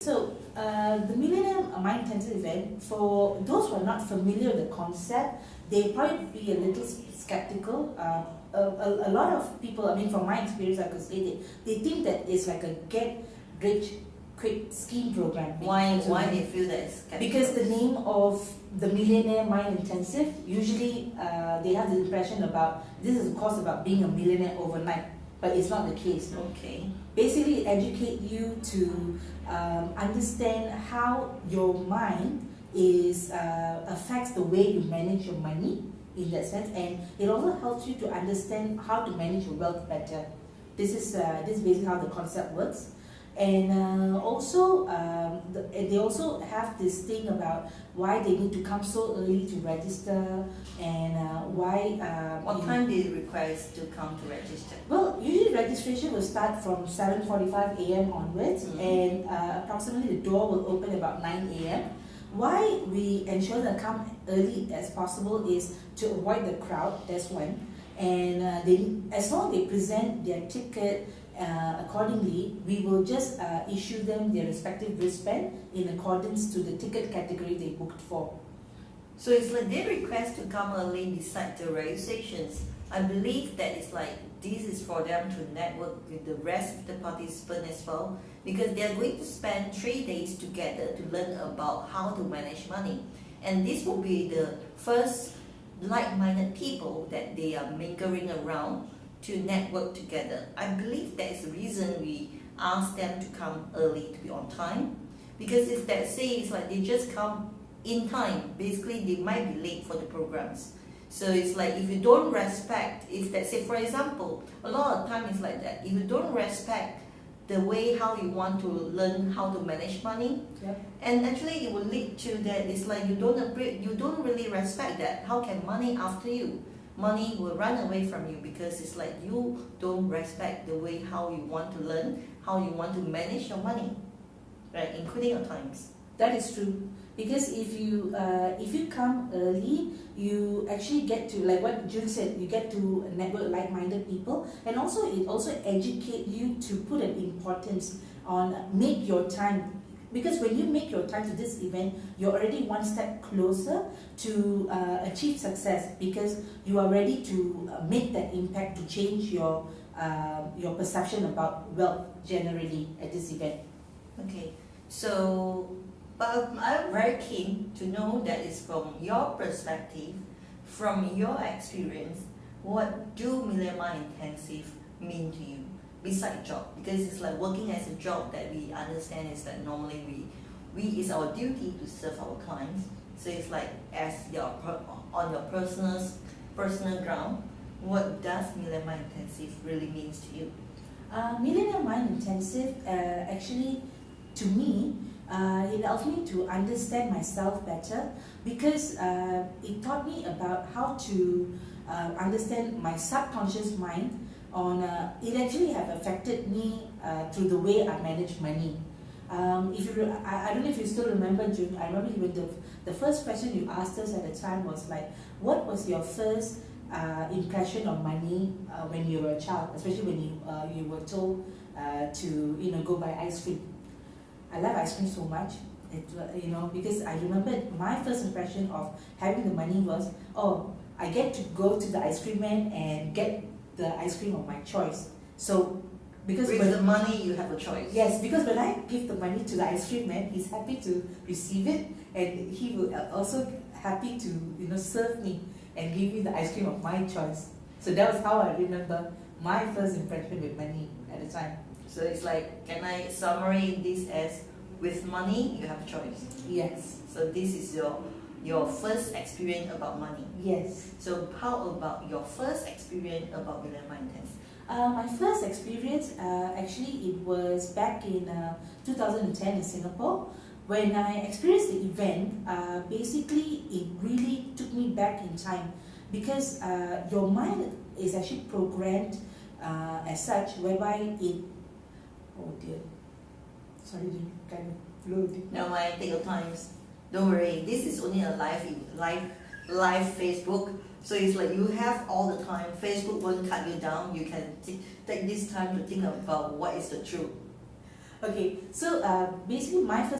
The Millionaire Mind Intensive event, for those who are not familiar with the concept, they probably be a little skeptical. A lot of people, I mean, from my experience, I could say they think that it's like a get rich quick scheme program. Why they feel that it's skeptical? Because the name of the Millionaire Mind Intensive, usually they have the impression about this is a course about being a millionaire overnight, but it's not the case. Okay. Basically, educate you to understand how your mind affects the way you manage your money in that sense, and it also helps you to understand how to manage your wealth better. This is basically how the concept works. And they also have this thing about why they need to come so early to register, and why. What time do you require to come to register? Well, usually registration will start from 7:45 a.m. onwards, and approximately the door will open about 9 a.m. Why we ensure them come early as possible is to avoid the crowd. That's one, and as long as they present their ticket accordingly, we will just issue them their respective wristband in accordance to the ticket category they booked for. So it's like they request to come early beside the registrations. I believe that it's like this is for them to network with the rest of the participants as well, because they are going to spend 3 days together to learn about how to manage money. And this will be the first like-minded people that they are mingling around to network together. I believe that is the reason we ask them to come early, to be on time. Because if they say it's like they just come in time, basically they might be late for the programs. So it's like if you don't respect, if let's say for example, a lot of time it's like that. If you don't respect the way how you want to learn how to manage money, and actually it will lead to that it's like you don't really respect that. How can money after you? Money will run away from you because it's like you don't respect the way how you want to learn, how you want to manage your money, right? Including your times. That is true. Because if you come early, you actually get to, like what June said, you get to network like-minded people, and also it also educate you to put an importance on make your time. Because when you make your time to this event, you're already one step closer to achieve success, because you are ready to make that impact to change your perception about wealth generally at this event. Okay, so but I'm very keen to know that it's from your perspective, from your experience, what do Millionaire Mind Intensive mean to you? Beside job, because it's like working as a job that we understand is that normally we it's our duty to serve our clients. So it's like as on your personal ground, what does Millionaire Mind Intensive really means to you? Millionaire Mind Intensive actually, to me, it helped me to understand myself better, because it taught me about how to understand my subconscious mind. It actually have affected me through the way I manage money. I don't know if you still remember, June. I remember when the first question you asked us at the time was like, what was your first impression of money when you were a child, especially when you were told to go buy ice cream. I love ice cream so much. Because I remember my first impression of having the money was, oh, I get to go to the ice cream man and get the ice cream of my choice. So because with the money you have a choice. Yes, because when I give the money to the ice cream man, he's happy to receive it, and he will also happy to serve me and give me the ice cream of my choice. So that was how I remember my first impression with money at the time. So it's like, can I summarize this as, with money you have a choice? Yes. So this is your first experience about money. Yes. So how about your first experience about Millionaire Mind Intensive? My first experience, actually it was back in 2010 in Singapore. When I experienced the event, basically it really took me back in time, because your mind is actually programmed as such, whereby it, oh dear, sorry, kind of flew. No mind, take your times. Don't worry, this is only a live Facebook, so it's like you have all the time. Facebook won't cut you down. You can take this time to think about what is the truth. Okay, so basically my first